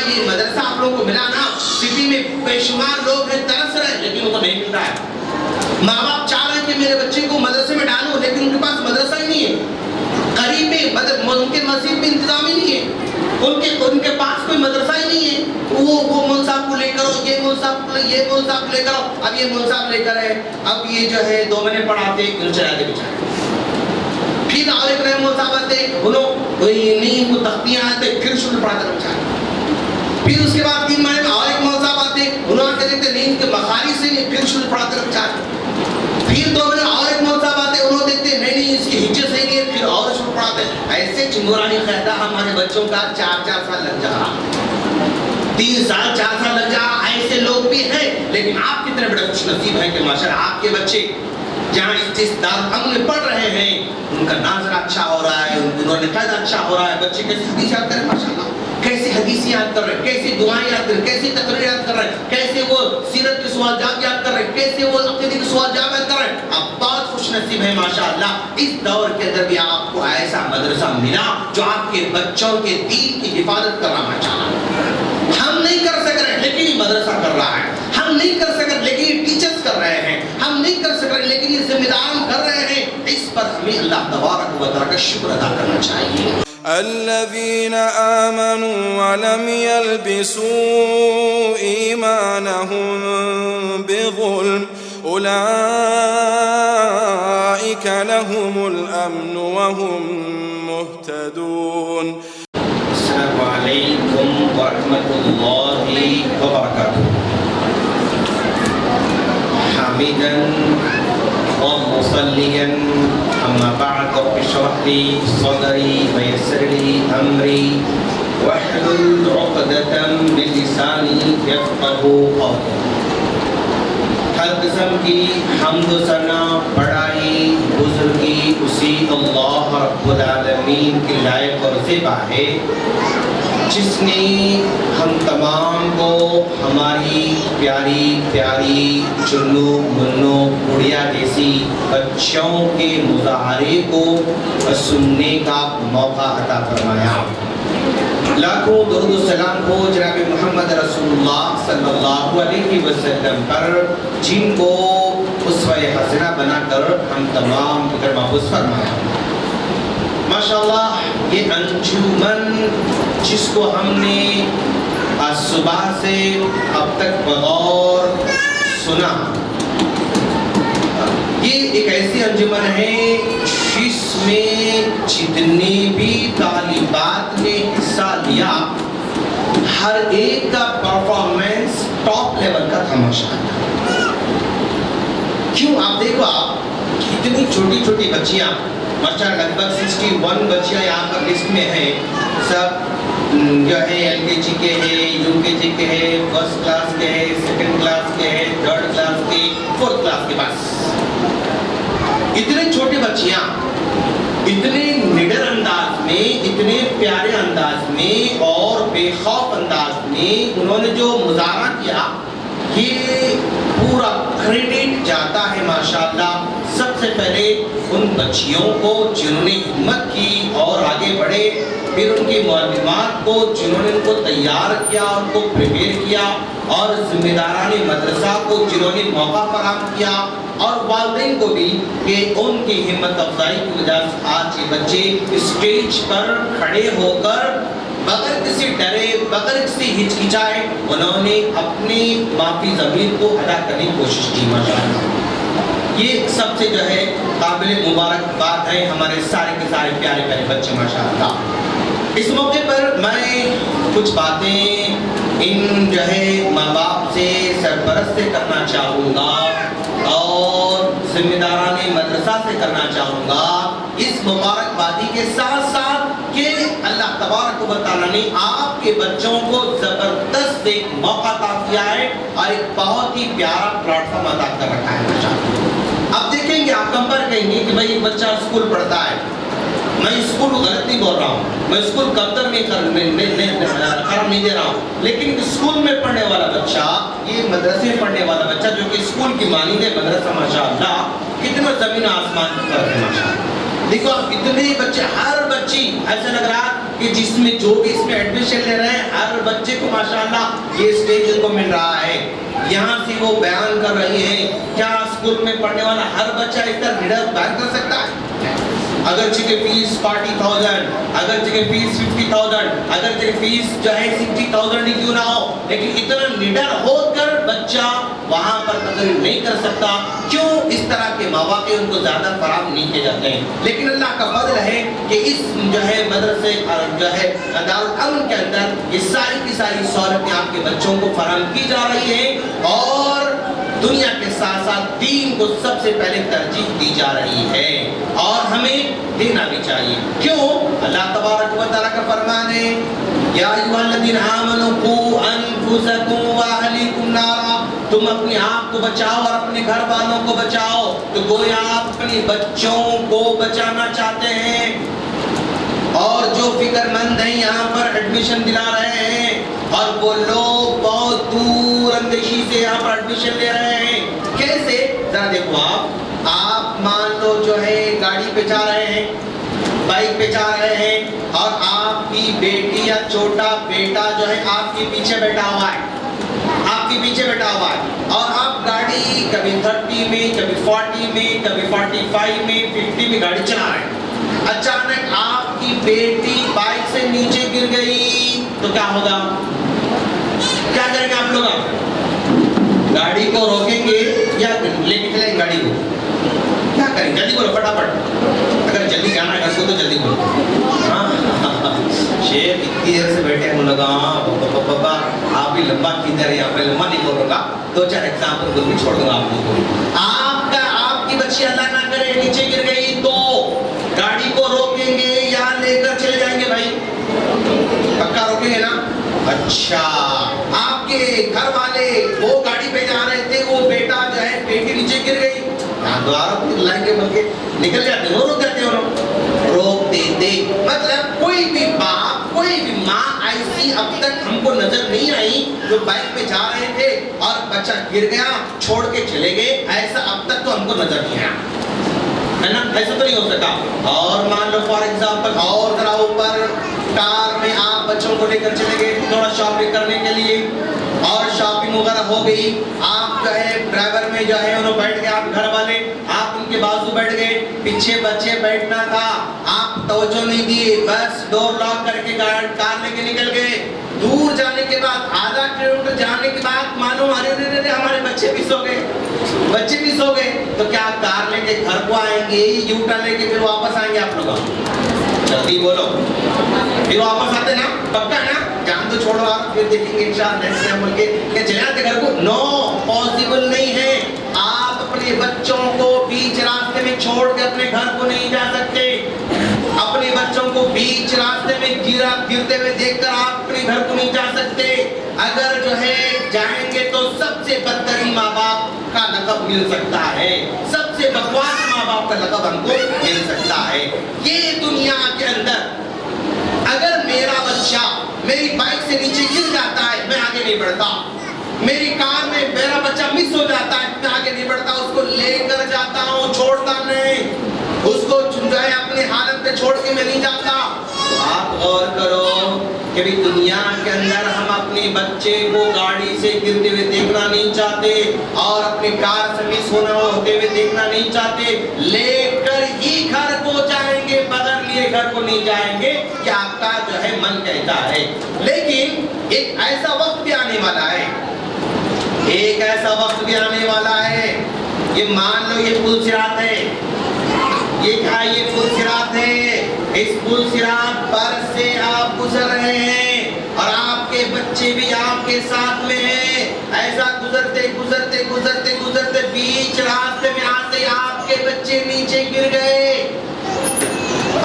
یہ مدرسہ آپ لوگوں کو ملا نا، سٹی میں بے شمار لوگ ہیں ترس رہے ہیں لیکن ان کو نہیں مل رہا ہے. ماں باپ چاہ رہے ہیں کہ میرے بچے کو مدرسے میں ڈالوں لیکن ان کے پاس مدرسہ ہی نہیں ہے. قریب میں ان کے مسجد میں انتظام ہی نہیں ہے. ان کے پاس کوئی مدرسہ ہی نہیں ہے. وہ مول صاحب کو لے کر یہ مول صاحب کو لے کر اب یہ مول صاحب لے کر ہے، اب یہ جو ہے 2 مہینے پڑھاتے ان چلاتے بچارے. پھر اور ایک نئے مول صاحب آتے، نہیں کو تختیاں آتے، پھر شروع پڑھاتے بچارے. پھر اس کے بعد 3 مہینے میں اور ایک مول صاحب آتے، انہوں نے دیکھتے نہیں کہ مخاری سے نہیں، پھر شروع پڑھاتے بچارے. پھر 2 مہینے اور ایک مول صاحب آتے، انہوں دیکھتے نہیں اس کی ہجت صحیح نہیں ہے، پھر اور شروع پڑھاتے. ایسے چنگورانی قاعدہ ہمارے بچوں کا 4 سال لگ جا رہا، 3 سال 4 سال لگ جا رہا. ایسے لوگ بھی ہیں لیکن آپ کتنے بڑے خوش نصیب ہیں کہ ماشاءاللہ آپ کے بچے جہاں اس دارالعلوم میں پڑھ رہے ہیں ان کا ناظر اچھا ہو رہا ہے، انہوں نے قاعدہ اچھا ہو رہا ہے. بچے کیسے حدیث یاد کریں ماشاءاللہ، کیسے حدیث یاد کر رہے ہیں، کیسے دعائیں یاد کر رہے ہیں، کیسے تقریر یاد کر رہے ہیں، کیسے وہ سیرت کے سوال جواب یاد کر رہے ہیں، کیسے وہ عقیدے کے سوال جواب یاد کر رہے ہیں. آپ بہت خوش نصیب ہیں ماشاءاللہ. اس دور کے اندر بھی آپ کو ایسا مدرسہ ملا جو آپ کے بچوں کے دین کی حفاظت کر رہا ماشاءاللہ. ہم نہیں کر سک رہے لیکن یہ مدرسہ کر رہا ہے. ہم نہیں کر سک رہے لیکن یہ ٹیچرز کر رہے ہیں. ہم نہیں کر سک رہے لیکن یہ ذمہ داران کر رہے ہیں. اس پر ہمیں اللہ تبارک و تعالی کا شکر ادا کرنا چاہیے. الذين آمنوا ولم يلبسوا إيمانهم بظلم أولئك لهم الأمن وهم مهتدون. السلام علیکم ورحمۃ اللہ وبرکاتہ. حامدا ومصليا أما بعد رب اشرح لي صدري ويسر لي أمري واحلل عقدة من لساني يفقهوا قولي. ہر قسم کی حمد و ثنا بڑائی بزرگی اسی اللہ رب العالمین کے لائق اور زیبا ہے جس نے ہم تمام کو ہماری پیاری پیاری چنو منو گڑیا جیسی بچوں کے مظاہرے کو سننے کا موقع عطا فرمایا. لاکھوں درود و سلام کو جناب محمد رسول اللہ صلی اللہ علیہ وسلم پر جن کو اسوہ حسنہ بنا کر ہم تمام فکر محفوظ فرمایا. ماشاءاللہ یہ انجمن جس کو ہم نے آج صبح سے اب تک بغور سنا، یہ ایک ایسی انجمن ہے جس میں جتنی بھی طالبات نے حصہ لیا ہر ایک کا پرفارمنس ٹاپ لیول کا تھا ماشاءاللہ. کیوں آپ دیکھو، آپ اتنی چھوٹی چھوٹی بچیاں ماشاءاللہ لگ بھگ 61 بچیاں یہاں پر لسٹ میں ہیں. سب جو ہے LKG کے ہیں، UKG کے ہیں، فرسٹ کلاس کے ہیں، سیکنڈ کلاس کے ہیں، تھرڈ کلاس کے، فورتھ کلاس کے پاس. اتنے چھوٹے بچیاں اتنے نڈر انداز میں، اتنے پیارے انداز میں اور بے خوف انداز میں انہوں نے جو مظاہرہ کیا، یہ پورا کریڈٹ جاتا ہے ماشاءاللہ سب سے پہلے ان بچیوں کو جنہوں نے ہمت کی اور آگے بڑھے، پھر ان کی معلمات کو جنہوں نے ان کو تیار کیا، ان کو پریپیئر کیا، اور ذمہ داران مدرسہ کو جنہوں نے موقع فراہم کیا، اور والدین کو بھی کہ ان کی ہمت افزائی کی وجہ سے آج یہ بچے اسٹیج پر کھڑے ہو کر بغیر کسی ڈرے، بغیر کسی ہچکچائے انہوں نے اپنی معافی ضمیر کو ادا کرنے کی کوشش کی ماشاءاللہ. یہ سب سے جو ہے قابل مبارک بات ہے ہمارے سارے کے سارے پیارے پیارے بچے ماشاءاللہ. اس موقع پر میں کچھ باتیں ان جو ہے ماں باپ سے سرپرست سے کرنا چاہوں گا اور ذمہ داران مدرسہ سے کرنا چاہوں گا، اس مبارک بادی کے ساتھ ساتھ کہ اللہ تبارک و تعالیٰ نے آپ کے بچوں کو زبردست ایک موقع عطا کیا ہے اور ایک بہت ہی پیارا پلیٹ فارم عطا کر رکھا ہے ماشاءاللہ. اب دیکھیں گے، آپ کمپیئر کہیں گے کہ بھائی ایک بچہ اسکول پڑھتا ہے، میں اسکول کو غلط نہیں بول رہا ہوں، میں اسکول کب تک قرار نہیں دے رہا ہوں، لیکن اسکول میں پڑھنے والا بچہ، یہ مدرسے میں پڑھنے والا بچہ جو کہ اسکول کی مانند ہے مدرسہ ماشاءاللہ، کتنا زمین آسمان کی فرق ہے ماشاءاللہ. دیکھو آپ اتنے بچے، ہر بچی ایسا لگ رہا کہ جس میں جو بھی اس میں ایڈمیشن لے رہے ہیں ہر بچے کو ماشاءاللہ یہ اسٹیج ان کو مل رہا ہے. یہاں سے وہ بیان کر رہی ہے کیا اسکول میں پڑھنے والا ہر بچہ اس طرح نڈر بیان کر سکتا ہے؟ اگرچہ کہ فیس 40,000، اگرچہ کہ فیس 50,000، اگرچہ کہ فیس جو ہے 60,000 ہی کیوں نہ ہو، لیکن اتنا نڈر ہو کر بچہ وہاں پر تقریر نہیں کر سکتا. کیوں؟ اس طرح کے مواقع ان کو زیادہ فراہم نہیں کیے جاتے ہیں. لیکن اللہ کا فضل ہے کہ اس جو ہے مدرسے جو ہے دارالامن کے اندر یہ ساری کی ساری سہولتیں آپ کے بچوں کو فراہم کی جا رہی ہیں، اور دنیا کے ساتھ ساتھ دین کو سب سے پہلے ترجیح دی جا رہی ہے، اور ہمیں دینا بھی چاہیے. کیوں؟ اللہ تبارک و تعالیٰ کا فرمان ہے یا ایھا الذین آمنوا قوا انفسکم واہلیکم نارا، تم اپنے آپ کو بچاؤ اور اپنے گھر والوں کو بچاؤ. تو گویا آپ اپنے بچوں کو بچانا چاہتے ہیں، اور جو فکر مند ہیں یہاں پر ایڈمیشن دلا رہے ہیں، اور وہ لوگ بہت دور اندیشی سے یہاں پر ایڈمیشن لے رہے ہیں. کیسے؟ ذرا دیکھو، آپ مان لو جو ہے گاڑی پہ جا رہے ہیں، بائک پہ جا رہے ہیں، اور آپ کی بیٹی یا چھوٹا بیٹا جو ہے آپ کے پیچھے بیٹھا ہوا ہے، آپ کے پیچھے بیٹھا ہوا ہے، اور آپ گاڑی کبھی 30 میں، کبھی 40 میں، کبھی 45 میں، 50 میں گاڑی چلا رہے ہیں. اچانک آپ کی بیٹی بائک سے نیچے گر گئی تو کیا ہوگا؟ کیا کریں گے آپ لوگ؟ گاڑی کو روکیں گے یا لے کے چلیں گاڑی کو؟ کیا کریں؟ جلدی بولو فٹافٹ. اگر جلدی جانا ہے گھر کو تو جلدی بولو. شیخ اتنی دیر سے بیٹھے ہیں، لگا پاپا آپ بھی لمبا کھینچ رہے ہیں، آپ لمبا نہیں بولوں گا، 2-4 ایگزامپل کو بھی چھوڑ دوں گا آپ لوگوں کو. آپ کی بچی اللہ نہ کرے نیچے گر گئی تو گاڑی کو روکیں گے یا لے کر چلے جائیں گے؟ بھائی پکا روکیں گے نا؟ اچھا، آپ کے گھر والے وہ گاڑی پہ جا رہے تھے، وہ بیٹا جو ہے بیٹی نیچے گر گئی، دوبارہ لائیں گے بول کے نکل جاتے ہیں، وہ روک جاتے ہیں، روک دیتے. مطلب کوئی بھی باپ، کوئی بھی ماں ایسی اب تک ہم کو نظر نہیں آئی جو بائک پہ جا رہے تھے اور بچہ گر گیا چھوڑ کے چلے گئے، ایسا اب تک تو ہم کو نظر نہیں آیا ہے نا، ایسا تو نہیں ہو سکا. اور مان لو فار ایگزامپل، اور ذرا اوپر کار میں آپ بچوں کو لے کر چلے گئے تھوڑا شاپنگ کرنے کے لیے، اور شاپنگ وغیرہ ہو گئی، آپ جو ہے ڈرائیور میں جو ہے انہوں بیٹھ گئے، آپ گھر والے آپ ان کے بازو بیٹھ گئے، پیچھے بچے بیٹھنا تھا، آپ توجہ نہیں دیے، بس ڈور لاک کر کے کار لے کے نکل گئے. دور جانے کے بعد آدھا کلومیٹر جانے کے بعد معلوم ارے ہمارے بچے بھی سو گئے، تو کیا کار لے کے گھر کو آئیں گے، یو ٹرن لے کے پھر واپس آئیں گے آپ لوگ؟ جلدی بولو، پھر واپس آتے نا؟ پکا نا؟ جان تو چھوڑو، آپ پھر دیکھیں گے انشاءاللہ بول کے کہ چلے آتے گھر کو. نو، پاسبل نہیں ہے. آپ اپنے بچوں کو بیچ راستے میں چھوڑ کے اپنے گھر کو نہیں جا سکتے. اپنے بچوں کو بیچ راستے میں گرتے ہوئے دیکھ کر آپ اپنے گھر کو نہیں جا سکتے. اگر جو ہے جائیں گے تو سب سے بدترین ماں باپ کا لقب مل سکتا ہے، سب سے بکواس ماں باپ کا لقب ہم کو مل سکتا ہے. یہ دنیا کے اندر اگر میرا بچہ میری بائک سے نیچے گر جاتا ہے، میں آگے نہیں بڑھتا. میری کار میں میرا بچہ مس ہو جاتا ہے، میں آگے نہیں بڑھتا، اس کو لے کر جاتا ہوں، چھوڑتا نہیں. اس کو جو ہے اپنے حالت پہ چھوڑ کے میں نہیں جاتا. تو آپ غور کرو کہ بھی دنیا کے اندر ہم اپنے بچے کو گاڑی سے گرتے ہوئے دیکھنا نہیں چاہتے، اور اپنی کار سے مس ہوتے ہوئے دیکھنا نہیں چاہتے. لے کر ہی گھر کو جائیں گے، بغیر لیے گھر کو نہیں جائیں گے، کہ آپ کا جو ہے من کہتا ہے. لیکن ایک ایسا وقت بھی آنے والا ہے، ایک ایسا وقت بھی آنے والا ہے. یہ مان لو یہ پل صراط ہے، یہ کیا؟ یہ پل صراط ہے. اس پل صراط پر سے آپ گزر رہے ہیں، اور آپ کے بچے بھی آپ کے ساتھ میں ہیں. ایسا گزرتے گزرتے گزرتے گزرتے بیچ راستے میں آتے آپ کے بچے نیچے گر گئے.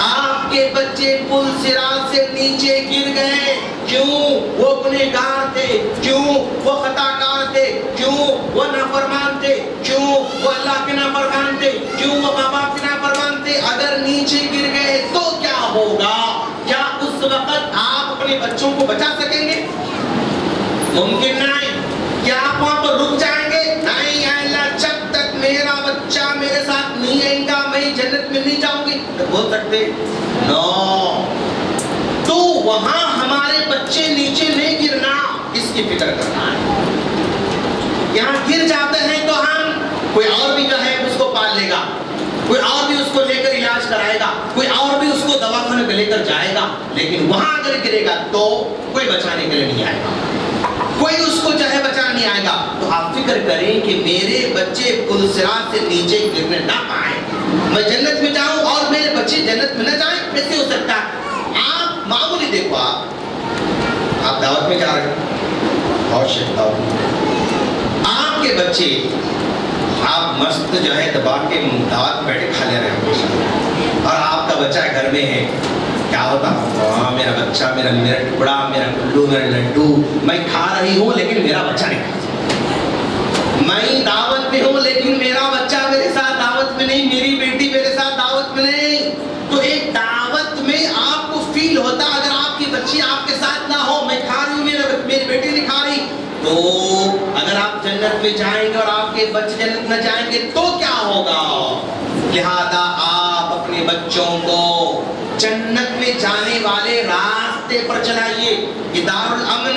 آپ کے بچے پل صراط سے نیچے گر گئے. کیوں؟ وہ گنہگار تھے. کیوں؟ وہ خطا کار تھے. کیوں؟ وہ نافرمان تھے. کیوں؟ وہ اللہ کے نافرمان تھے. کیوں؟ وہ ماں باپ کے نافرمان تھے. اگر نیچے گر گئے تو کیا ہوگا؟ کیا اس وقت آپ اپنے بچوں کو بچا سکیں گے؟ ممکن نہیں. کیا آپ وہاں پر رک جائیں گے؟ نہیں، اے اللہ جب تک میرا بچہ میرے ساتھ نہیں آئے گا میں جنت میں نہیں جاؤں گی. بول سکتے؟ نو. تو وہاں ہمارے بچے نیچے نہیں گرنا، اس کی فکر کرنا ہے۔ یہاں گر جاتے ہیں تو ہم کوئی اور بھی جو ہے اس کو پال لے گا، کوئی اور بھی اس کو لے کر علاج کرائے گا، کوئی اور بھی اس کو دواخانے پہ لے کر جائے گا، لیکن وہاں اگر گرے گا تو کوئی بچانے کے لیے نہیں آئے گا، کوئی اس کو جو ہے بچانا نہیں آئے گا۔ تو آپ فکر کریں کہ میرے بچے پل صراط سے نیچے گرنے نہ پائیں، میں جنت میں جاؤں اور میرے بچے جنت میں نہ جائیں، کیسے ہو سکتا ہے؟ آپ معمولی دیکھو، آپ دعوت میں جا رہے ہیں، اور شیخ آپ کے بچے آپ مست جو ہے دبا کے دعوت بیٹھے کھا لے رہے ہیں، اور آپ کا بچہ گھر میں ہے، کیا ہوتا؟ ہاں میرا بچہ، میرا ٹکڑا، میرا گلو، میرا لڈو، میں کھا رہی ہوں لیکن میرا بچہ نہیں کھا، میں دعوت میں ہوں لیکن میرا بچہ میرے ساتھ دعوت میں نہیں، میری بیٹی میرے ساتھ دعوت میں نہیں۔ تو ایک دعوت میں آپ کو فیل ہوتا، اگر آپ کی بچی آپ کے ساتھ نہ ہو، میں کھا رہی ہوں، میری بیٹی نہیں کھا رہی، تو اگر آپ جنت میں جائیں گے اور آپ کے بچے جنت میں جائیں گے تو کیا ہوگا؟ لہذا آپ اپنے بچوں کو جنت میں جانے والے راستے پر چلائیے۔ یہ دارالامن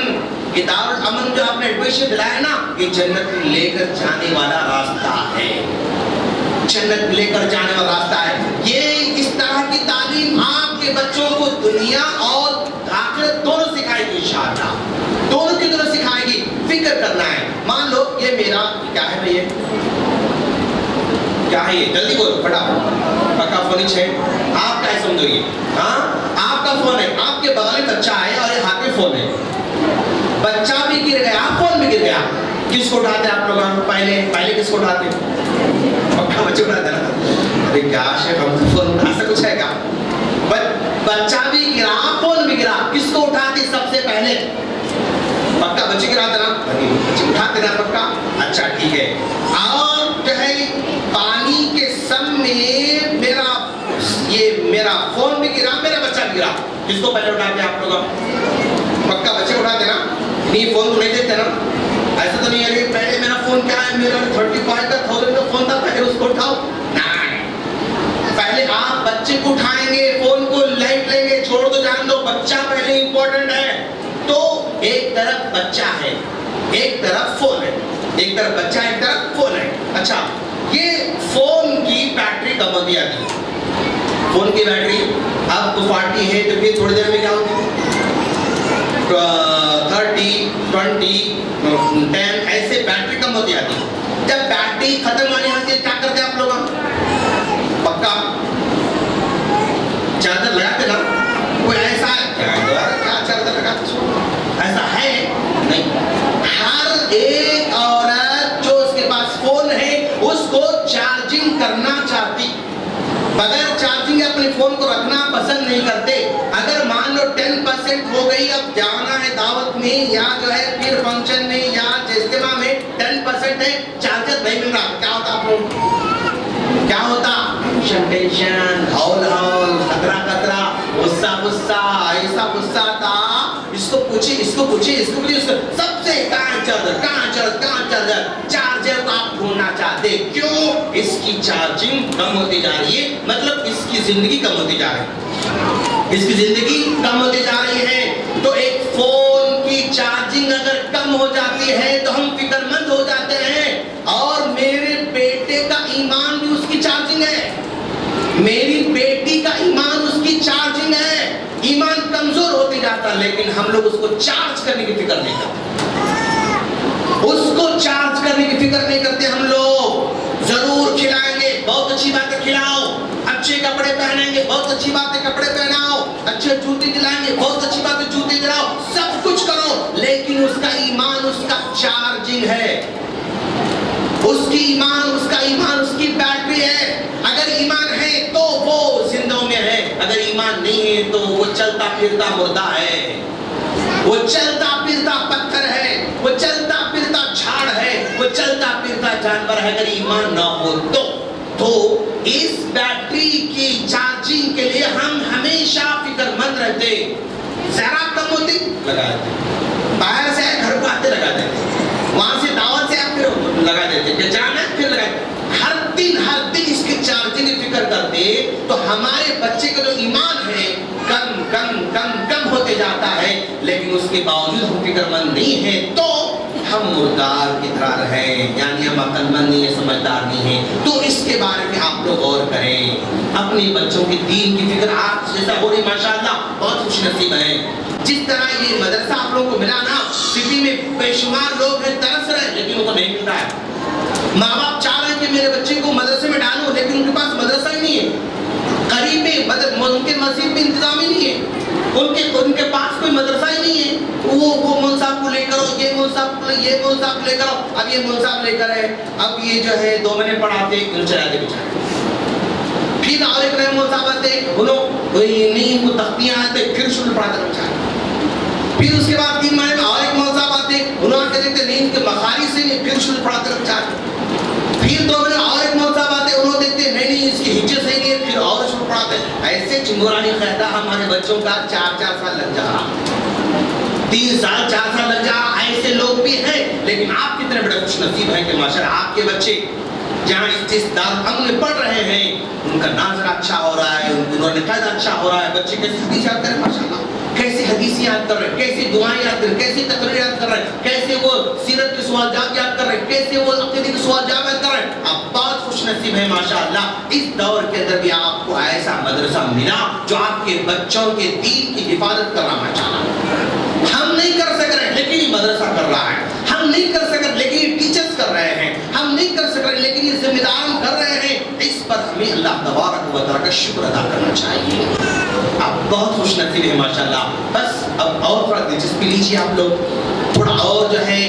جو آپ نے ایڈمیشن دلایا نا، یہ جنت میں لے کر جانے والا راستہ ہے، جنت لے کر جانے والا راستہ ہے۔ یہ اس طرح کی تعلیم آپ کے بچوں کو دنیا اور آخرت دونوں سکھائے گی، انشاءاللہ دونوں کی طرف سکھائے گی۔ فکر کرنا ہے، مان لو یہ میرا کیا ہے بھائی، کیا ہے یہ؟ جلدی بولو فٹافٹ، پکا فون ہے، آپ کیا سمجھو یہ؟ ہاں آپ کا فون ہے، آپ کے بغل میں بچہ ہے اور یہ ہاتھ میں فون ہے، بچہ بھی گر گیا، فون بھی گر گیا، کس کو اٹھاتے آپ لوگ؟ پہلے کس کو اٹھاتے؟ پکا بچے اٹھاتے نا؟ ارے کیا شیخ ہم تو فون اٹھا سے کچھ ہے کیا؟ بچہ بھی گرا، فون بھی گرا، کس کو اٹھاتے سب سے پہلے؟ پکا بچے گراتے نا، بچے اٹھاتے نا پکا؟ اچھا ٹھیک ہے۔ اور جو ہے پانی کے سم میں میرا فون بھی گرا، میرا بچہ بھی گرا، کس کو پہلے اٹھاتے آپ لوگ؟ پکا بچے اٹھاتے نا؟ نہیں فون کو نہیں دیتے نا؟ ایسا تو نہیں ہے پہلے میرا فون کیا ہے، میرا 35,000 کا فون تھا، پہلے اس کو اٹھاؤ، نہیں، پہلے آپ بچے کو اٹھائیں گے، فون کو لائٹ لیں گے، چھوڑ دو جان دو، بچہ پہلے امپورٹنٹ ہے۔ تو ایک طرف بچہ ہے، ایک طرف فون ہے، ایک طرف بچہ ہے، ایک طرف فون ہے۔ اچھا یہ فون کی بیٹری کم ہوتی آتی ہے، فون کی بیٹری اب 40 ہے تو پھر تھوڑی دیر میں کیا ہوتی ہے 30 20 10 ایسے بیٹری کم ہوتی آتی ہے۔ جب بیٹری ختم ہونے آتی ہے کیا کرتے آپ لوگ؟ پکا چارجر لگاتے نا؟ کوئی ایسا کیا چارجر لگاتے؟ ایسا ہے نہیں، ہر ایک عورت جو اس کے پاس فون ہے اس کو چارجنگ کرنا چاہتی، بغیر چارجنگ اپنے فون کو رکھنا پسند نہیں کرتے۔ اگر مان لو 10% ہو گئی، اب جانا ہے دعوت میں یا جو ہے پھر فنکشن میں یا اجتماع میں 10% ہے، چارجر نہیں مل رہا، کیا ہوتا آپ لوگ؟ کیا ہوتا؟ ٹینشن، ہول خطرہ خطرہ، غصہ، ایسا غصہ تھا، اس کو پوچھے سب سے کہاں چارجر کو آپ ڈھونڈنا چاہتے، کیوں؟ اس کی چارجنگ کم ہوتی جا رہی ہے، مطلب اس کی زندگی کم ہوتی جا رہی ہے۔ تو ایک فون کی چارجنگ اگر کم ہو جاتی ہے تو ہم فکر مند ہو جاتے ہیں، اور میرے بیٹے کا ایمان بھی اس کی چارجنگ ہے، میری بیٹی کا ایمان اس کی چارجنگ ہے۔ ایمان کمزور ہوتی جاتا، لیکن ہم لوگ اس کو چارج کرنے کی فکر نہیں کرتے، ہم لوگ ضرور کھلائیں گے، بہت اچھی باتیں کھلاؤ، اچھے کپڑے پہنیں گے، بہت اچھی باتیں کپڑے پہناؤ، اچھے جوتے دلائیں گے، بہت اچھی باتیں جوتے دلاؤ، سب کچھ کرو، لیکن اس کا ایمان اس کا چارجنگ ہے، اس کی بیٹری ہے۔ اگر ایمان ہے تو وہ زندوں میں ہے، اگر ایمان نہیں ہے تو وہ چلتا پھرتا مردہ ہے، وہ چلتا پھرتا پتھر ہے، وہ چلتا پھرتا جھاڑ ہے، وہ چلتا پھرتا جانور ہے، اگر ایمان نہ ہو تو اس بیٹری کی چارجنگ کے لیے ہم ہمیشہ فکر مند رہتے۔ ذرا کم ہوتی لگا دیتے، باہر سے گھر کو آتے لگا دیتے، وہاں سے دعوت سے آپ پھر لگا دیتے، کہ جانا ہے پھر لگا دیتے، ہر دن اس کی چارجنگ فکر کرتے، تو ہمارے بچے کا جو ایمان ہے کم ہوتے ہم فکر مند نہیں ہیں تو ہم مردار کی طرح رہیں، یعنی ہم عقل مند نہیں ہیں، سمجھدار نہیں ہیں۔ تو اس کے بارے میں آپ لوگ غور کریں، اپنے بچوں کے دین کی فکر آپ جیسا ہو رہی ماشاءاللہ بہت خوش نصیب ہیں۔ جس طرح یہ مدرسہ آپ لوگوں کو ملا نا، سٹی میں بے شمار لوگ ہیں ترس رہے ہیں لیکن ان کو نہیں مل رہا ہے۔ ماں باپ چاہ رہے ہیں کہ میرے بچے کو مدرسے میں ڈالوں لیکن ان کے پاس مدرسہ ہی نہیں ہے، قریب میں ان کے مسجد میں انتظام ہی نہیں ہے، ان کے پاس کوئی مدرسہ ہی نہیں ہے۔ وہ مول صاحب کو لے کرو، یہ مول صاحب کو لے کرو، اب یہ مول صاحب لے کر ہے، اب یہ جو ہے 2 مہینے پڑھاتے چلاتے بچارے، پھر اور ایک نئے مول صاحب آتے نہیں وہ تختیاں آتے پھر شروع پڑھاتے بچارے، پھر اس کے بعد 3 مہینے میں اور ایک مول صاحب آتے انہوں نے دیکھتے نہیں ان کے مخارج سے نہیں پھر شروع پڑھاتے بچارے، پھر 2 مہینے اور ایک مول صاحب آتے انہوں دیکھتے نہیں اس کی ہجے صحیح نہیں ہے پھر اور شروع پڑھاتے۔ ایسے چنگورانی قاعدہ ہمارے بچوں کا 4 سال لگ جا رہا، 3 سال 4 سال لگ جا رہا۔ ایسے لوگ بھی ہیں لیکن آپ کتنے بڑے خوش نصیب ہیں کہ ماشاءاللہ آپ کے بچے جہاں اس دارالعلوم میں پڑھ رہے ہیں ان کا ناظر اچھا ہو رہا ہے، انہوں نے قاعدہ اچھا ہو رہا ہے، بچے کیسے حدیث یاد کریں ماشاءاللہ، کیسے حدیث یاد کر رہے ہیں، کیسے دعائیں یاد کر رہے ہیں، کیسے تقریر یاد کر رہے ہیں، کیسے وہ سیرت کے سوال جواب یاد کر رہے ہیں، کیسے وہ عقیدے کے سوال جواب یاد کر رہے ہیں۔ آپ بہت خوش نصیب ہیں ماشاءاللہ، اس دور کے اندر بھی آپ کو ایسا مدرسہ ملا جو آپ کے بچوں کے دین کی حفاظت کر رہا ماشاءاللہ۔ ہم نہیں کر سک رہے لیکن یہ مدرسہ کر رہا ہے، ہم نہیں کر سک رہے لیکن یہ ٹیچرز کر رہے ہیں، ہم نہیں کر سک رہے لیکن یہ ذمہ دار کر رہے ہیں۔ اس پر ہمیں اللہ تبارک و تعالیٰ کا شکر ادا کرنا چاہیے۔ آپ بہت خوش نصیب ہیں ماشاءاللہ۔ بس اب اور تھوڑا دلچسپی لیجیے، آپ لوگ تھوڑا اور جو ہے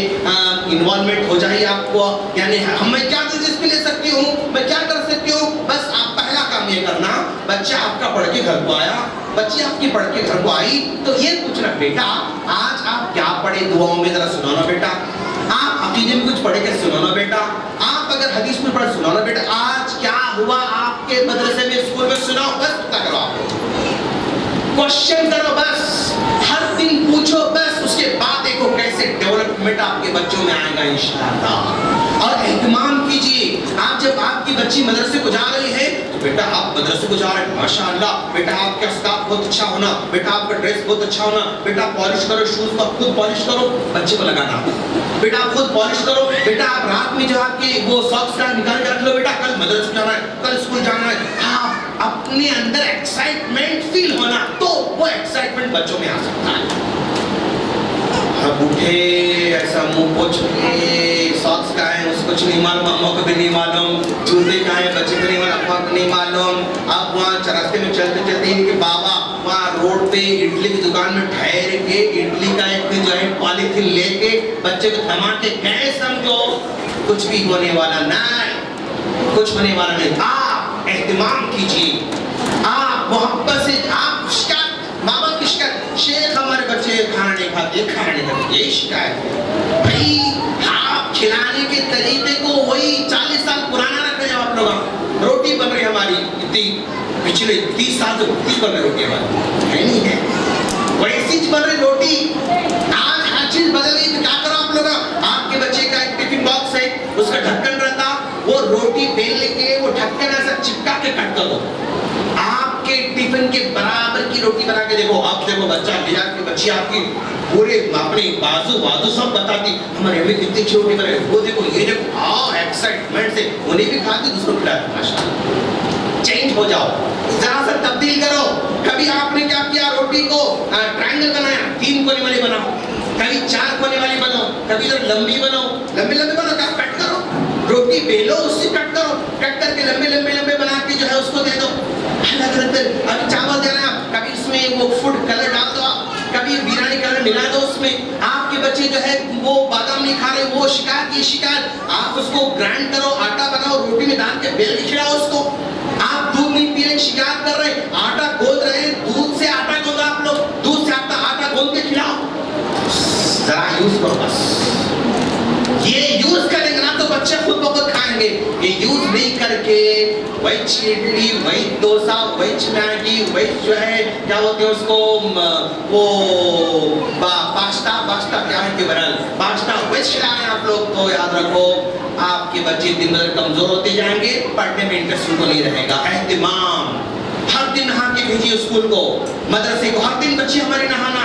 انوالومنٹ ہو جائیے آپ کو، یعنی میں کیا دلچسپی لے سکتی ہوں، میں کیا کر سکتی ہوں۔ بس آپ پہلا کام یہ کرنا، بچہ آپ کا پڑھ کے گھر کو آیا، بچی آپ کی پڑھ کے گھر کو آئی تو یہ پوچھنا بیٹا آج آپ کیا پڑھے، دعاؤں میں ذرا سنانا بیٹا، آپ عقیدے میں کچھ پڑھے کے سنانا بیٹا، آپ اگر حدیث میں پڑھ سنانا بیٹا، آج کیا ہوا آپ کے مدرسے میں اسکول میں سناؤ، بس اتنا کرو، آپ کوشچن کرو، بس ہر دن پوچھو، بس اس کے بعد دیکھو کیسے ڈیولپمنٹ آپ کے بچوں میں آئے گا انشاءاللہ۔ اور اہتمام کیجیے، آپ جب آپ کی بچی مدرسے کو جا رہی ہے تو بیٹا آپ مدرسے کو جا رہے ہیں ماشاءاللہ، بیٹا آپ کا اسکارف بہت اچھا ہونا، بیٹا آپ کا ڈریس بہت اچھا ہونا، بیٹا پالش کرو، شوز کو خود پالش کرو، بچے کو لگانا، بیٹا آپ خود پالش کرو، بیٹا آپ رات میں جو آپ کی وہ ساکس کا نکال کے رکھ لو، بیٹا کل مدرسے جانا ہے، کل اسکول جانا ہے۔ آپ اپنے اندر ایکسائٹمنٹ فیل ہونا تو وہ ایکسائٹمنٹ بچوں میں آ سکتا ہے۔ اب اٹھے ایسا منہ پوچھ کے، ساکس کا ہے اس کو کچھ نہیں معلوم، اماں کو بھی نہیں معلوم، جوتے کا ہے بچے کو نہیں معلوم، ابا کو نہیں معلوم۔ اب وہاں راستے میں چلتے چلتے ان کے بابا وہاں روڈ پہ اڈلی کی دکان میں ٹھہر کے اڈلی کا ایک جو ہے پالیتھین لے کے بچے کو تھما کے گئے، سمجھو کچھ بھی ہونے والا نہیں، کچھ ہونے والا نہیں۔ آپ اہتمام کیجیے، آپ محبت سے، آپ شکایت، ماں باپ کی شکایت، شیخ ہمارے بچے کھانا نہیں کھاتے، کھانا نہیں کھاتے، یہ شکایت ہے بھائی۔ آپ کھلانے کے طریقے کو وہی 40 سال پرانا رکھ رہے ہیں آپ لوگ۔ روٹی بن رہی ہماری اتنی پچھلے 30 سال سے اتنی بن رہی روٹی ہماری ہے نہیں ہے، ویسی بن رہی روٹی۔ آج ہر چیز بدل گئی تو کیا کرو آپ لوگ، آپ کے بچے کا ایک ٹفن باکس ہے، اس کا ڈھکن رہتا، وہ روٹی بیل لے کے وہ ڈھکن ایسا چپکا کے کٹ کر دو، آپ کے ٹفن کے برابر کی روٹی بنا کے دیکھو۔ آپ دیکھو بچہ لے جا کے بچی آپ کی پورے اپنے بازو سب بتاتی ہمارے ہمیں کتنی اچھی روٹی بنے، وہ دیکھو یہ دیکھو، آؤ ایکسائٹمنٹ سے انہیں بھی کھاتی دوسروں کھلاتی۔ ماشاءاللہ چینج ہو جاؤ، ذرا سا تبدیل کرو۔ کبھی آپ نے کیا کیا، روٹی کو ٹرائنگل بنایا، 3 کونے والی بناؤ، کبھی 4 کونے والی بناؤ، کبھی ذرا لمبی بناؤ، لمبی بناؤ، کیا کٹ کرو، روٹی بیلو اس سے کٹ کرو، کٹ کر کے لمبے بنا کے جو ہے اس کو دے دو۔ الگ الگ ابھی چاول دینا ہے آپ، کبھی اس میں وہ فوڈ کلر ڈال دو، آپ کبھی بریانی کلر ملا دو اس میں۔ آپ کے بچے جو ہے وہ بادام نہیں کھا رہے، وہ شکایت، یہ شکایت، آپ اس کو گرائنڈ کرو، آٹا بناؤ، روٹی میں ڈال کے بیل کے کھلاؤ اس کو۔ آپ دودھ نہیں پی رہے، شکایت کر رہے، آٹا گوند رہے ہیں، دودھ سے آٹا گوندو آپ لوگ، دودھ سے آٹا گوند کے کھلاؤ، ذرا یوز کرو بس۔ یہ یوز کریں گے نا تو بچے خود بخود کھائیں گے، یہ یوز نہیں کر کے وہی اڈلی، وہی ڈوسا، وہی میگی، وہی جو ہے کیا ہوتے ہیں اس کو وہ پاستا کیا ہے کہ بنال پاستا وہی کھلائیں آپ لوگ، تو یاد رکھو آپ کے بچے دن بدن کمزور ہوتے جائیں گے، پڑھنے میں انٹرسٹ ان کو نہیں رہے گا۔ اہتمام، ہر دن نہا کے بھیجیے اسکول کو، مدرسے کو، ہر دن بچے ہمارے نہانا،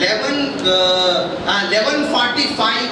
11:45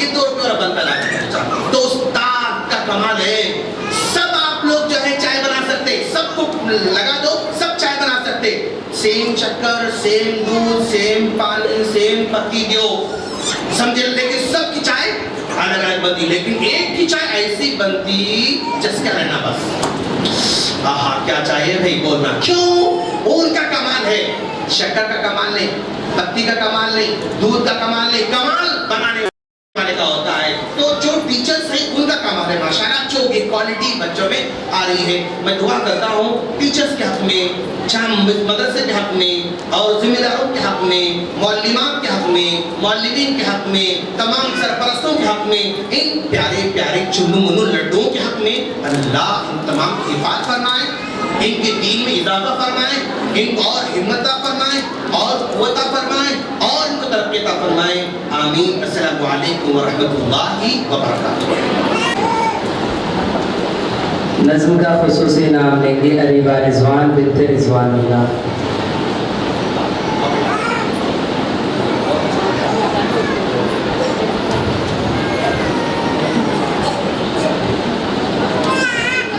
یہ 2 روپے اور بنتا لا تو استاد کا کمال ہے. سب آپ لوگ جو ہے چائے بنا سکتے, سب کو لگا دو, سب چائے بنا سکتے, سیم شکر, سیم دودھ, سیم پانی, سیم پتی دیو, سمجھے, لیکن سب کی چائے الگ الگ بنتی, لیکن ایک کی چائے ایسی بنتی جس کا رہنا بس. آہا کیا چاہیے بھائی بولنا, کیوں؟ ان کا کمال ہے, شکر کا کمال نہیں, پتی کا کمال نہیں, دودھ کا کمال نہیں, کمال بنانے والے کا ہوتا ہے. تو جو ٹیچرز ہیں ان کا کمال ہے ماشاءاللہ, جو یہ کوالٹی بچوں میں آ رہی ہے. میں دعا کرتا ہوں ٹیچرز کے حق میں, مدرسے کے حق میں, اور ذمہ داروں کے حق میں, معلمات کے حق میں, معلمین کے حق میں, تمام سرپرستوں کے حق میں, ان پیارے پیارے چنو منو لڈوں کے حق میں اللہ ان تمام کی حفاظت فرمائے, ان کے دین میں اضافہ فرمائے, ان کو اور ہمت عطا فرمائے, اور قوت عطا فرمائے, اور ان کو ترقی عطا فرمائے. آمین. السلام علیکم ورحمۃ اللہ وبرکاتہ. نظم کا خصوصی نام لیں گے اریبہ رضوان بنت رضوان اللہ.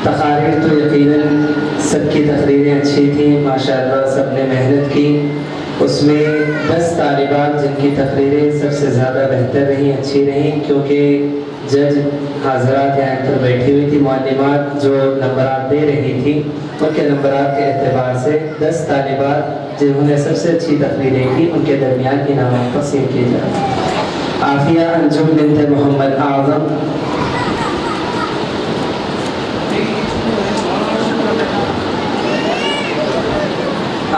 تقاریر تو یقیناً سب کی تقریریں اچھی تھیں ماشاءاللہ, سب نے محنت کی. اس میں 10 طالبات جن کی تقریریں سب سے زیادہ بہتر رہیں, اچھی رہیں, کیونکہ جج حاضرات یہاں پر بیٹھی ہوئی تھی, معلمات جو نمبرات دے رہی تھی ان کے نمبرات کے اعتبار سے 10 طالبات جنہوں نے سب سے اچھی تقریریں کی ان کے درمیان انعامات تقسیم کیے جائیں. عافیہ انجم بنت محمد اعظم,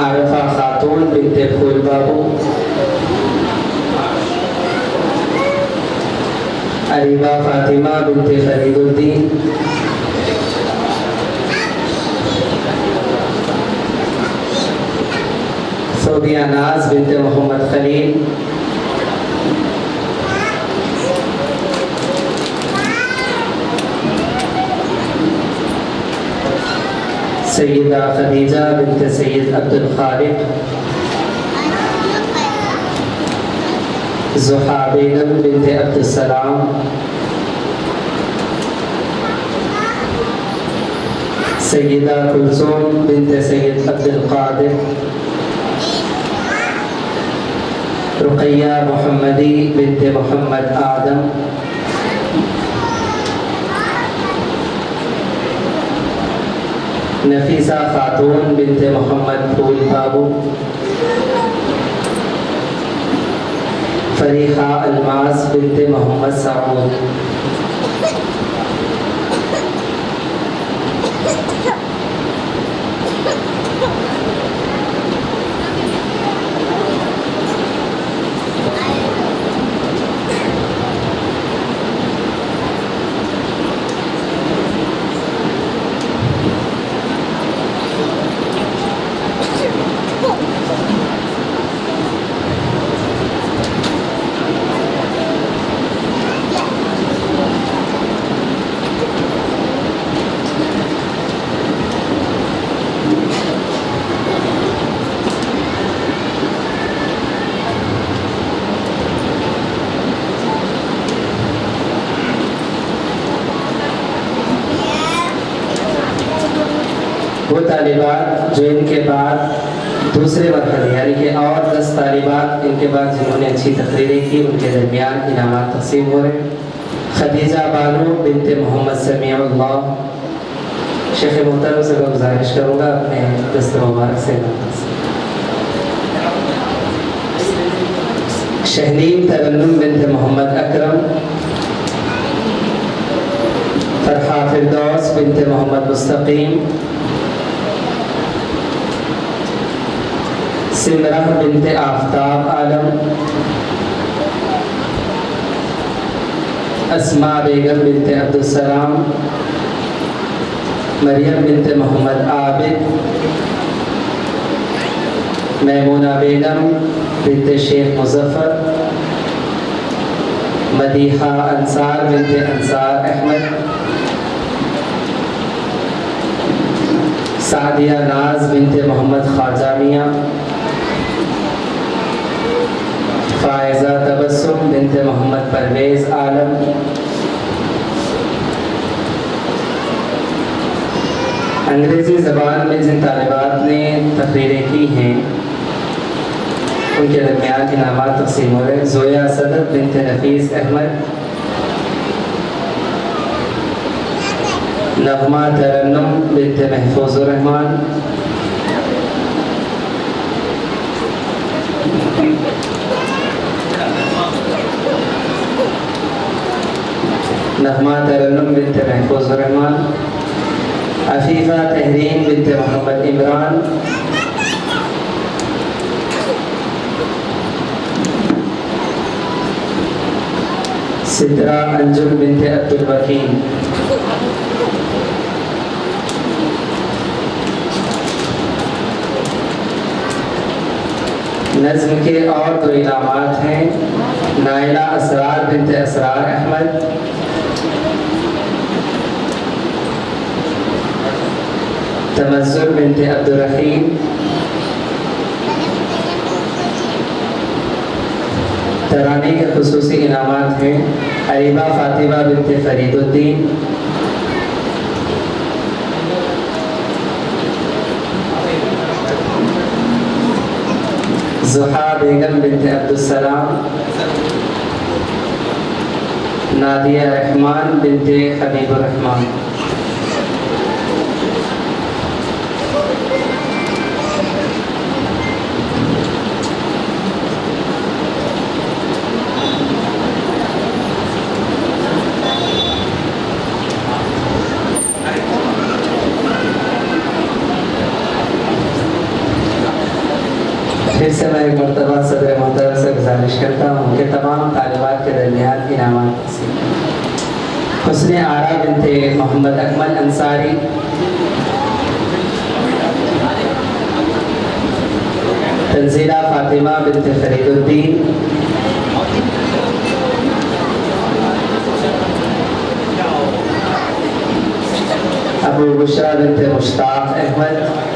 عارفہ خاتون بنت پھول بابو, اریبہ فاطمہ بنت فرید الدین, صوبیہ ناز بنت محمد خلیل, سیدہ خدیجہ بنت سید عبد الخالق, زحا بیگم بنت عبد السلام, سیدہ کلثوم بنت سید عبد القادر, رقیہ محمدی بنت محمد آدم, نفیسہ خاتون بنت محمد پھول بابو, فریحہ الماس بنت محمد سعود. وہ طالبات جو ان کے بعد دوسرے مرحلے یعنی کہ اور 10 طالبات ان کے بعد جنہوں نے اچھی تقریریں کی ان کے درمیان انعامات تقسیم ہو رہے ہیں. خدیجہ بانو بنت محمد سمیع اللہ, شیخ محترم سے میں گزارش کروں گا اپنے دست مبارک سے نواز. شہنیم ترنم بنت محمد اکرم, فرحہ فردوس بنت محمد مستقیم, سمرہ بنت آفتاب عالم, اسماء بیگم بنت عبد السلام, مریم بنت محمد عابد, میمونہ بیگم بنت شیخ مظفر, مدیحہ انصار بنت انصار احمد, سعدیہ ناز بنت محمد خواجہ میاں, فائزہ تبسم بنت محمد پرویز عالم، انگریزی زبان میں جن طالبات نے تقریریں کی ہیں ان کے درمیان انعامات تقسیم ہو رہے. زویا صدر بنت نفیس احمد، نغمہ ترنم بنت محفوظ الرحمان، نغمہ ترنم بنت محفوظ الرحمان، عفیفہ تحرین بنت محمد عمران، سترہ انجم بنت عبد الوکیل. نظم کے اور دو انعامات ہیں. نائلہ اسرار بنت اسرار احمد، تمزل بنت عبد الرحیم، ترانے کے خصوصی انعامات ہیں. عریبہ فاطمہ بنت فرید الدین، زحا بیگم بنت عبدالسلام، نادیہ رحمان بنت حبیب الرحمان. پھر سے میں ایک مرتبہ صدر محترم سے گزارش کرتا ہوں کہ تمام طالبات کے درمیان انعامات تقسیم. حسن آرا بنت محمد اکمل انصاری، تنزیلہ فاطمہ بنت فرید الدین، ابو بشرا بنت مشتاق احمد،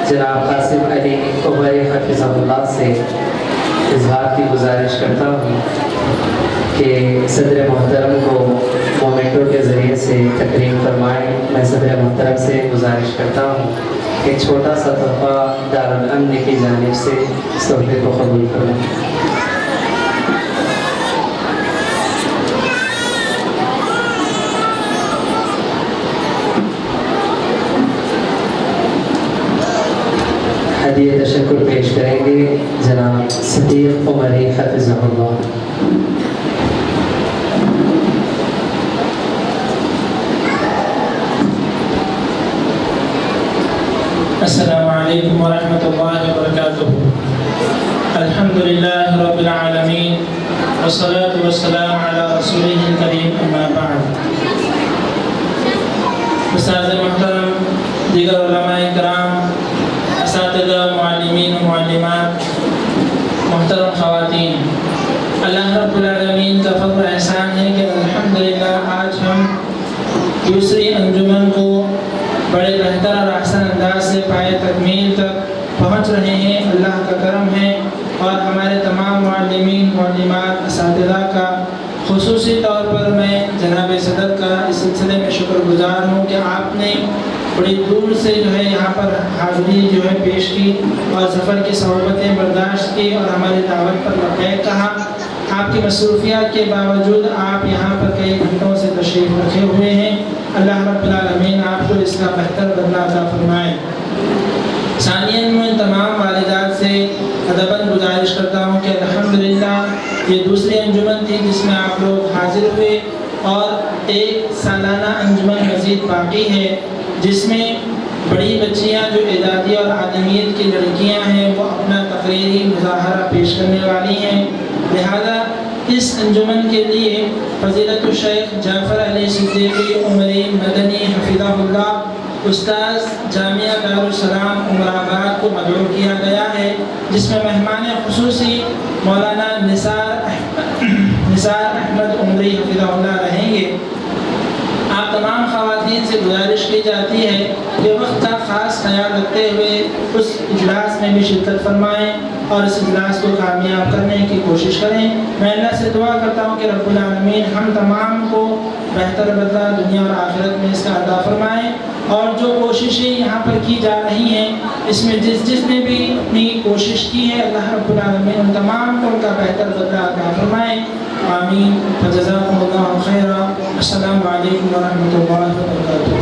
جناب قاسم علی عمری حفظہ اللہ سے اظہار کی گزارش کرتا ہوں کہ صدر محترم کو مومنٹو کے ذریعے سے تقریم فرمائیں. میں صدر محترم سے گزارش کرتا ہوں کہ چھوٹا سا تحفہ دارالامن کی جانب سے اس تحفے کو قبول کریں. ہدیہ تشکر پیش کریں گے جناب صدیق عمری حفظہ اللہ. السلام علیکم ورحمۃ اللہ وبرکاتہ. الحمد للہ رب العالمین والصلاة والسلام علی رسولہ الکریم اما بعد. استاذ محترم، دیگر علماء کرام، اساتذہ، معلمین و معلمات، محترم خواتین، اللہ رب العالمین کا فضل و احسان ہے کہ الحمدللہ آج ہم دوسری انجمن کو بڑے بہتر اور احسن انداز سے پائے تکمیل تک پہنچ رہے ہیں. اللہ کا کرم ہے اور ہمارے تمام معلمین، معلمات، اساتذہ کا خصوصی طور پر میں جناب صدر کا اس سلسلے میں شکر گزار ہوں کہ آپ نے بڑی دور سے یہاں پر حاضری پیش کی اور سفر کی صعوبتیں برداشت کی اور ہماری دعوت پر لبیک کہا. آپ کی مصروفیات کے باوجود آپ یہاں پر کئی گھنٹوں سے تشریف رکھے ہوئے ہیں. اللہ رب العالمین آپ کو اس کا بہتر بدلہ عطا فرمائے. ثانیاً میں تمام والدات سے ادباً گزارش کرتا ہوں کہ الحمدللہ یہ دوسری انجمن تھی جس میں آپ لوگ حاضر ہوئے اور ایک سالانہ انجمن مزید باقی ہے جس میں بڑی بچیاں جو اعدادی اور آدمیت کی لڑکیاں ہیں وہ اپنا تقریری مظاہرہ پیش کرنے والی ہیں. لہذا اس انجمن کے لیے فضیلت الشیخ جعفر علی صدیقی عمری مدنی حفظہ اللہ استاذ جامعہ دارالسلام عمر آباد کو مدعو کیا گیا ہے، جس میں مہمان خصوصی مولانا نثار احمد عمری حفظہ اللہ رہیں گے. آپ تمام خواتین سے گزارش کی جاتی ہے کہ وقت کا خاص خیال رکھتے ہوئے اس اجلاس میں بھی شرکت فرمائیں اور اس اجلاس کو کامیاب کرنے کی کوشش کریں. میں اللہ سے دعا کرتا ہوں کہ رب العالمین ہم تمام کو بہتر بدلہ دنیا اور آخرت میں اس کا عطا فرمائیں، اور جو کوششیں یہاں پر کی جا رہی ہیں اس میں جس نے بھی اپنی کوشش کی ہے اللہ رب العالمین ان تمام کو ان کا بہتر بدلہ عطا فرمائیں. آمین. فجزاکم اللہ خیرا. السلام علیکم ورحمۃ اللہ وبرکاتہ.